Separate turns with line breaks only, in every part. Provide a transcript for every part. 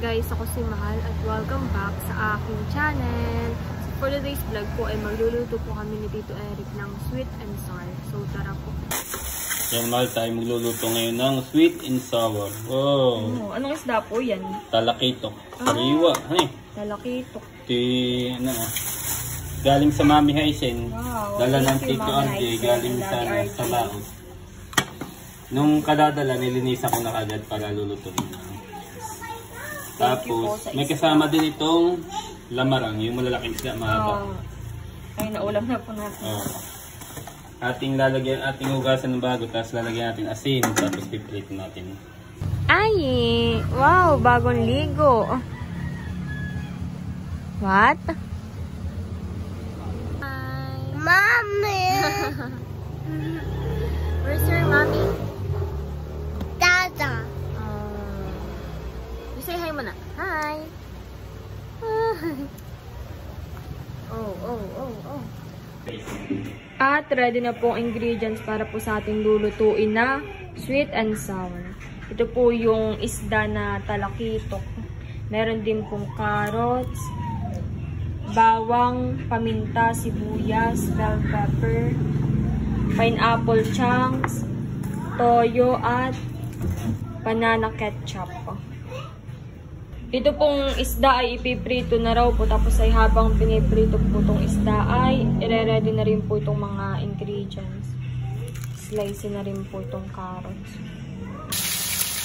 guys, ako si Mahal at welcome back sa aking channel. So for today's vlog po ay magluluto po kami ni Tito Eric ng sweet and sour. So tara po.
Yan Mahal, tayo magluluto ngayon ng sweet and sour. Wow!
Anong isda po yan?
Talakitok. Sariwa.
Talakitok.
Galing sa Mami Haisen.
Wow,
Dala ng Tito RJ. Galing sa Laos. Nung kadadala, nilinisan ko na kagad para lulutuin. Tapos, may kasama din itong lamarang, yung malalaking isda, mahaba.
Ay, naulam na po natin.
Ating hugasan ng bago, tapos lalagyan natin asin, tapos piprito natin.
Ay, wow, bagong ligo. What? Hi. Mommy! Where's your mommy?
Dada.
You say hi muna. Hi. Oh. At ready na po ang ingredients para po sa ating lulutuin na sweet and sour. Ito po yung isda na talakitok. Meron din pong carrots, bawang, paminta, sibuyas, bell pepper, pineapple chunks, toyo at banana ketchup. Ito pong isda ay ipiprito na raw po, tapos ay habang piniprito po itong isda ay ire-ready na rin po itong mga ingredients. Slice na rin po itong carrots.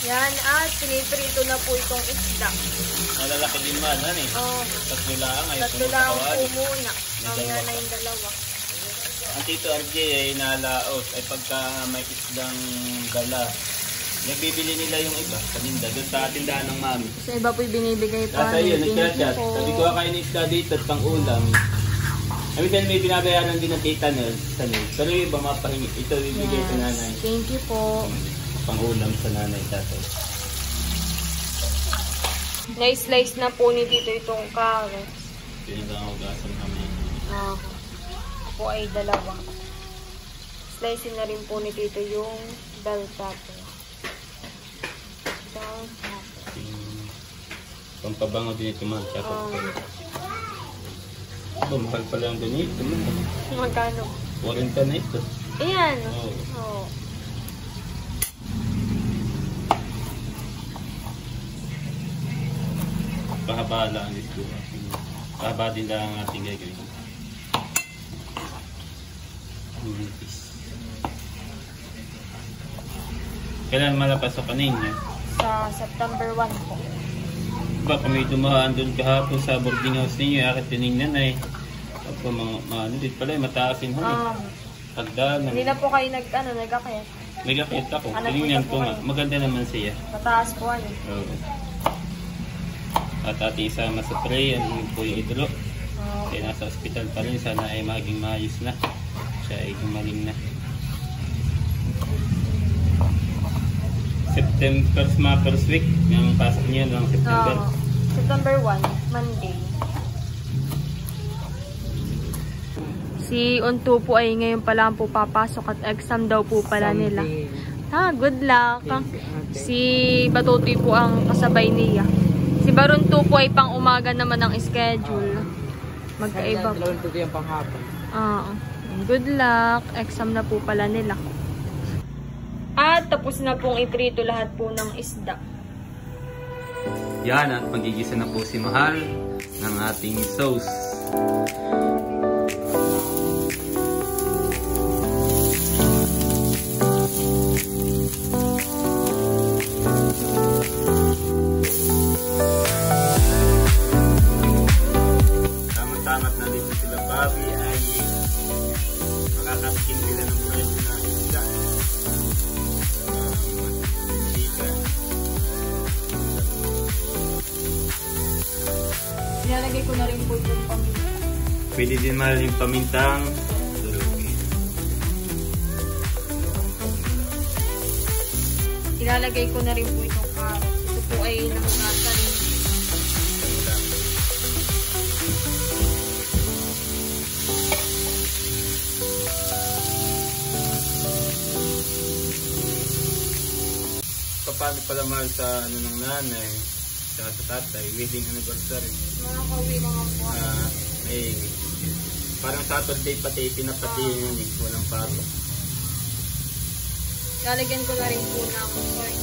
Yan, at piniprito na po itong isda.
Malalaki din man, Tatlo lang.
Tatlo lang po muna. Mamaya na yung dalawa.
Ang Tito RJ ay nalaos ay pagka may isdang gala. Nagbibili nila yung iba, paninda, doon sa tindahan ng Mami.
Sa iba po'y binibigay pa.
Nasa yun, nagchat-chat. Sabi ko, kain ng isda dito at pang-ulam. Sabi ko, may binabayaran din ng tita nil. Pero yung iba mapahingi, ito ibigay sa nanay.
Thank you po.
Pang-ulam sa nanay, tatay.
Na-slice na po ni Tito itong carrots.
Yun lang ang hugasan namin.
Ako ay dalawa. Slice na rin po ni Tito yung bell pepper.
Pampabango din ito man. Mahal pala ang ganito.
Magkano?
40 na ito.
Ayan.
Pahaba lang ito. Pahaba din lang ang ating gagawin. Kailan malapas sa kaninyo?
Sa September 1 po.
Baka may dumaan doon kahapon sa boarding house ninyo. Akit tinignan ay. Ako dito pala mataasin ho. Pagdalan.
Hindi na po kayo nag-akit.
Nag-akit ako. Tinignan ko nga. Maganda naman siya.
Mataas po
Oo. At ating isama sa tray. Ano po yung idolo. Kaya nasa hospital pa rin. Sana ay maging maayos na. Siya ay gumaling na. First week, yung pasok niya ng September.
September 1, Monday. Si Unto po ay ngayon pala po papasok at exam daw po pala nila. Good luck. Si Batutoy po ang kasabay niya. Si Barunto po ay pang umaga naman ang schedule. Magkaiba po. Good luck. Exam na po pala nila. At tapos na pong iprito lahat po ng isda.
Yan, at magigisa na po si Mahal ng ating sauce. Tama-tamat na dito sila Bobby ay makakatikim sila ng fresh na isda.
Ilalagay ko na rin po yung paminta.
Pwede din mahal yung pamintang durugin.
Ilalagay ko na rin po itong carrots. Ito po ay nahugasan.
paano pala mahal sa ano ng nanay. tsaka sa tatay, wedding anniversary.
Makakauwi mga po.
May parang Saturday pati, pinapati yun eh, walang paro.
Lalagyan ko na rin po ng corn.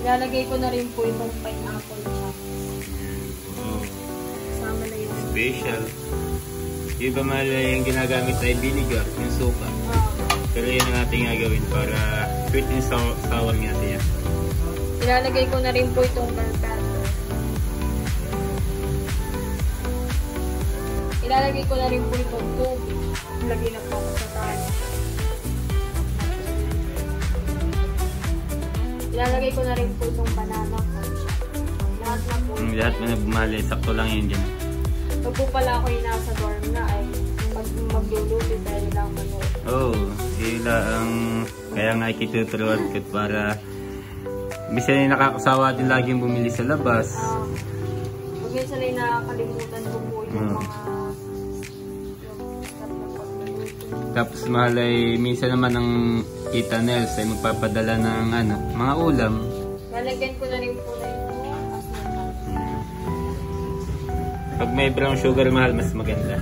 Ilalagay ko na rin po itong pineapple chop. Sama na yun.
Special. Yung iba mahal yung ginagamit ay vinegar, yung suka. Pero yun ang ating gagawin para sweet and sour nga siya.
Ilalagay ko na rin po itong bell pepper. Ilalagay ko na rin po itong tubig. Ilagay na po ako sa tayo. Ilalagay ko na rin po itong banana. Lahat na po.
Lahat na bumali, sakto lang yun dyan.
Pag po pala ako yung nasa dorm na ay pag magluluto tayo lang manood.
Oo, sila ang kaya nga ikituturuan ko para bisa na nakakasawa din laging bumili sa labas.
Pag minsan ay nakakalimutan ko po yung mga
Tapos mahal ay minsan naman ang Tita Nels ay magpapadala ng mga ulam.
Lalagyan ko na rin po na ito.
Pag may brown sugar mahal, mas maganda.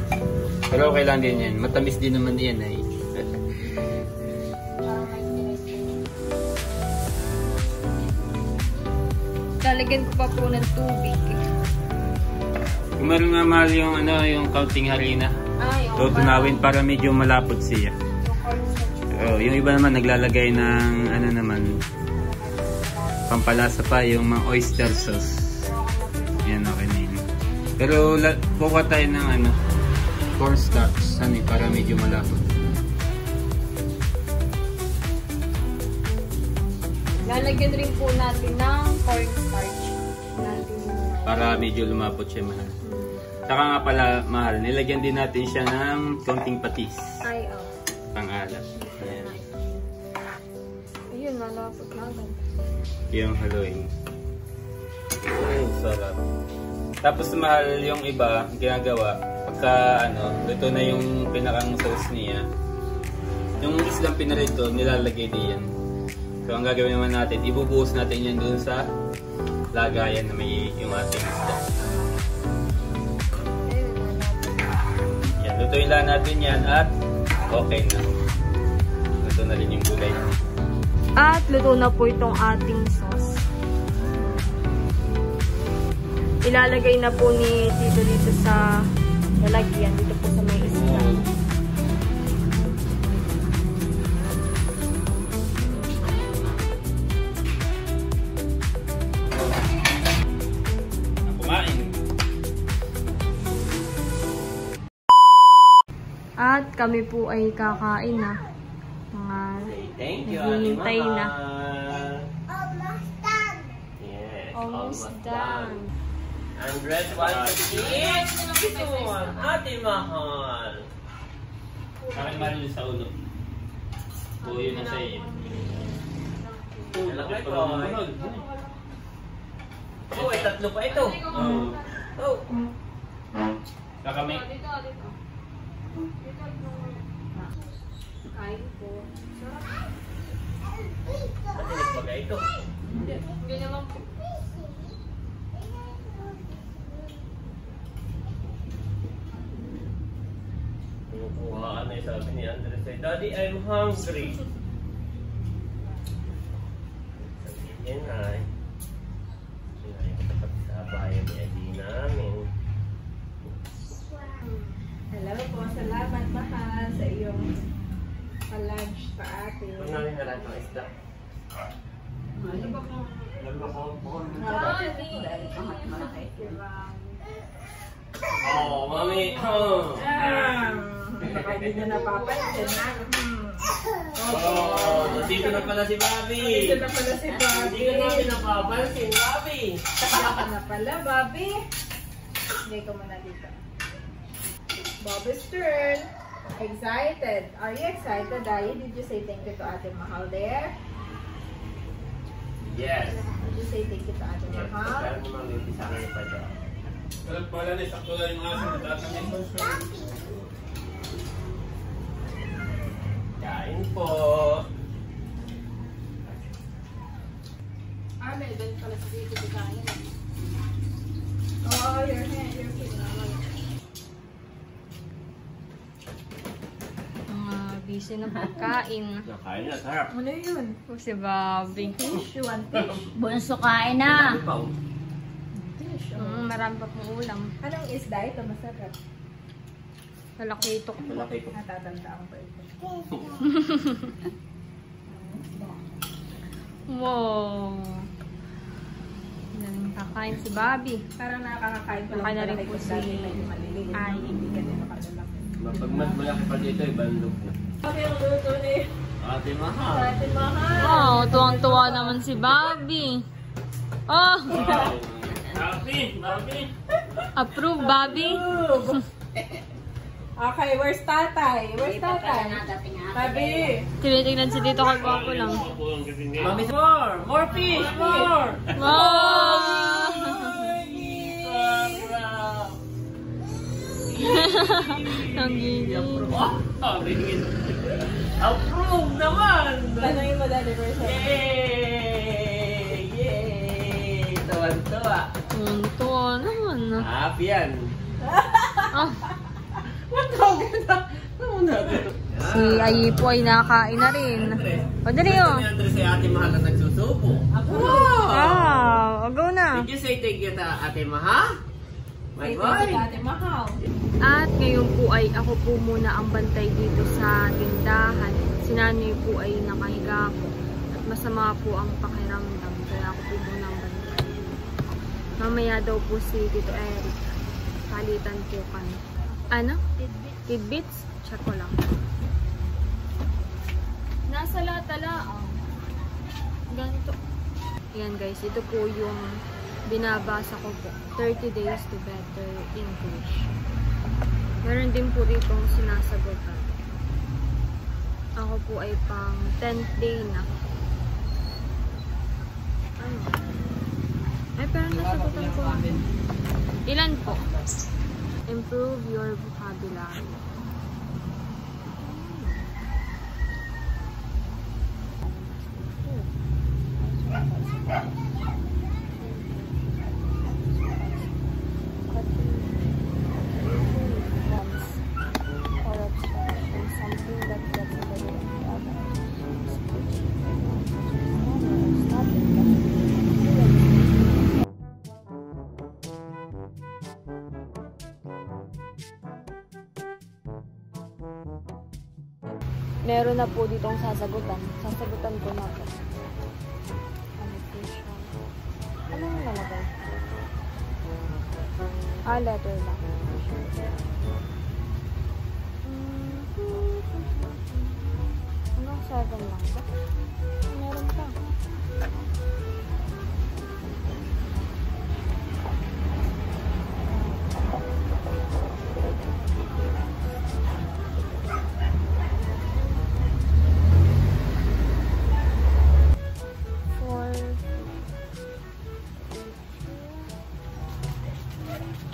Pero okay lang din yan. Matamis din naman yan ay.
Lalagyan ko pa po ng tubig.
Kung meron nga mahal yung counting harina, tutunawin para medyo malapot siya. Yung iba naman naglalagay ng pampalasa pa, yung mga oyster sauce. Yan, okay na yun. Pero buka tayo ng cornstarch para medyo malapot.
Lalagyan rin po natin ng cornstarch.
Para medyo lumapot siya mahal. Saka nga pala mahal, nilagyan din natin siya ng konting patis.
Ay,
pang-alat.
Ayun, malapot na.
Yung haluin. Ay, sarap. Tapos mahal yung iba, ginagawa, pagka luto na yung pinakang sauce niya, yung islang pinarito, nilalagay diyan. So ang gagawin naman natin, ibubuhos natin yan doon sa lagayan na may yung ating isda. Yan, lutuin lang natin yan at okay na. Luto na rin yung gulay.
At luto na po itong ating sauce. Ilalagay na po ni Tito dito sa lalagyan, dito po sa may isda.
Kumain.
At kami po ay kakain na.
Thank you,
Hintay na.
Almost done.
Yes,
Almost done.
Andres wants to eat. Ito ang ating mahal. Parang mahal sa ulo. O yun na sa iyo. Laki pa mahal. Oh, ay tatlo pa ito. Oh. Saka may...
Kain po.
Matinig pa ito.
Hindi naman po.
Kuhaan na sabi ni Andres ay, Daddy, I'm hungry. Sabihin niya na ay. Kapag sa bayan ni Adi namin.
Hello po, salamat mahal sa iyong pa-lunch pa atin.
Huwag namin na lang ang isda.
Ano ba po? Dahil pangat malaki.
Oh, mami! Oh!
Baka hindi na napapansin na.
Oh, nandito na pala si Bobby!
Dito na pala si Bobby.
Hindi ka namin napapansin, Bobby!
Kaya ka na pala, Bobby. Hindi ko muna dito. Bobby's turn. Excited. Are you excited, Daddy? Did you say thank you to Ate Mahal there?
Yes!
Did you say thank you to Ate
Yes,
Mahal?
kaya naman yung isa kayo pa dyan. Pero pala na, sakto lang yung aso na tatanggin. Kain po!
11 pala sa dito kain.
Oh, your hand, your feet.
Busy na pagkain.
Nakain na, sarap.
Ano yun?
O si Bobby.
Fish, you want fish?
Bunso kain na.
Fish,
Marami pa pong ulam.
Anong isda ito? Masarap.
Talakitok.
Malaki ko.
Natatandaan ko ito.
Wow. Naling kakain si Bobby.
Parang nakakakain pa lang.
Nakain na rin po si Ay.
Hindi ka din makalalaki.
Pag mas malaki pa dito, ibandog na.
Okay, ang luto ni
Ate Mahal.
Ate Mahal.
Wow, tuwang-tuwa naman si Bobby. Oh,
Bobby!
approve Bobby.
Okay, where's tatay? Where's tatay? Tabi.
Tinitingnan si Tito Kagwapo lang.
Mami, more fish! More!
Wow! Ang gigil.
Approve naman!
Tanongin mo dali, where's tatay?
Yay! Yay! Tuwan-tuwa.
Tuwa naman.
Happy yan.
Ah, si
Si
Ayi po ay nakain na rin. O, dali oh.
Andres ay Ate Mahal na nagsusubo.
Wow, go na.
Did you say thank you to Ate Mahal? My
Ito
boy!
si Ate Mahal.
At ngayon po ay ako po muna ang bantay dito sa tindahan. Si nanay po ay nakahiga po. At masama po ang pakiramdam. Kaya ako po muna ang bantay. Mamaya daw po si Tito Eric. Palitan po kami. Ano? Tidbits? Check ko lang. Nasa latala. Ganito. Ayan guys, ito po yung binabasa ko po. 30 days to better English. Meron din po dito sinasagutan. Ako po ay pang 10th day na. Ano? Ay, pero nasagutan ko. Ilan po? Improve your vocabulary. Meron na po ditong sasagutan. Sasagutan ko na po. Anong nalagay? Letter lang. Anong 7 lang ba? Meron pa.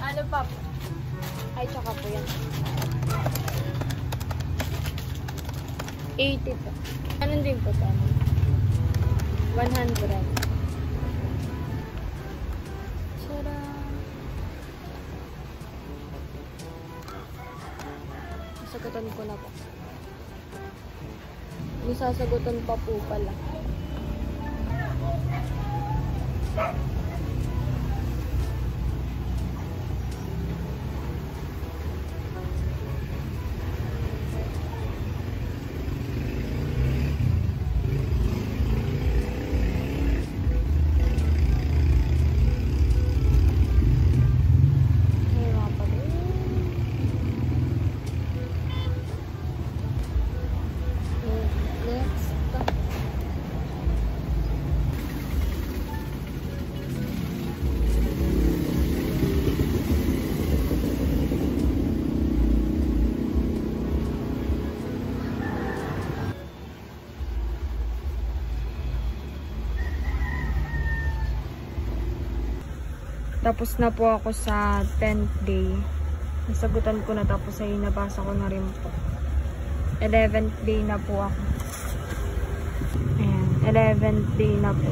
Ano pa po? Ay, tsaka po yan. 80 po. Anong din po ito? 100. Tara! Sasagutan ko na po. May sasagutan pa po pala. Tapos na po ako sa 10th day. Nasagutan ko na tapos ay nabasa ko na rin po. 11th day na po ako. Ayan, 11th day na po.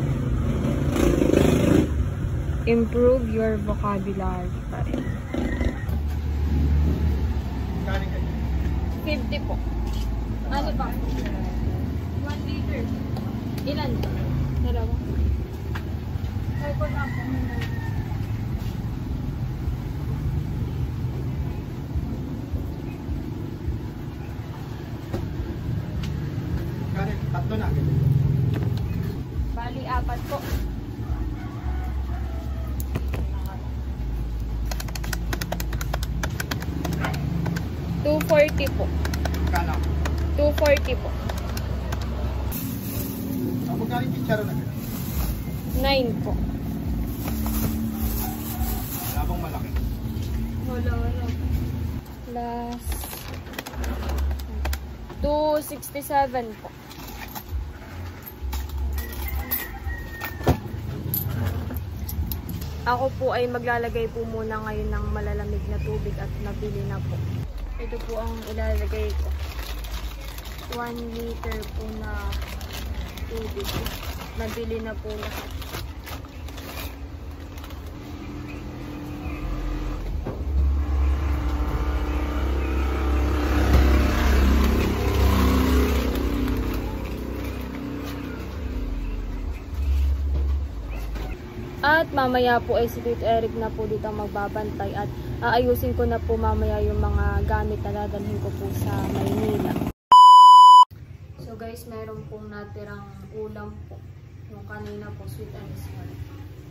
Improve your vocabulary pa rin. 50 po. Ano pa? 1 liter. Ilan? Dalawa. Ay po na po.
Tatlo na.
Bali, 4 po. $240 po.
Kano?
$240 po.
Ang magkano yung chicharon na gano'n?
9 po.
Wala bang malaki?
Wala. Plus 267 po. Ako po ay maglalagay po muna ngayon ng malalamig na tubig at nabili na po. Ito po ang ilalagay ko. 1 liter po na tubig. Nabili na po lahat. At mamaya po ay si Tito Eric na po dito magbabantay at aayusin ko na po mamaya yung mga gamit na dadalhin ko po sa Maynila. So guys, meron pong natirang ulam po. Yung kanina po, sweet and small.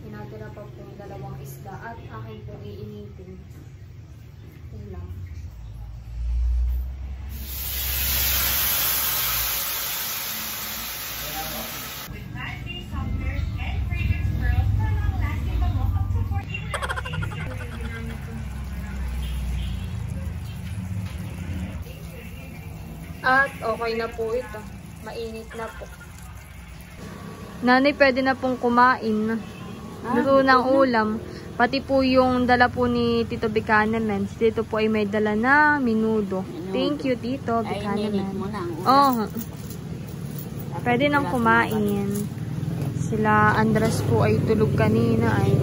Pinatira pa pong 2 isda at akin pong iinitin. Yun lang. At okay na po ito. Mainit na po. Nanay, pwede na pong kumain. Luto ng ulam. Pati po yung dala po ni Tito Buchanan. Dito po ay may dala na minudo. Thank you, Tito Buchanan. Oh. Pwede nang kumain. Sila Andres po ay tulog kanina ay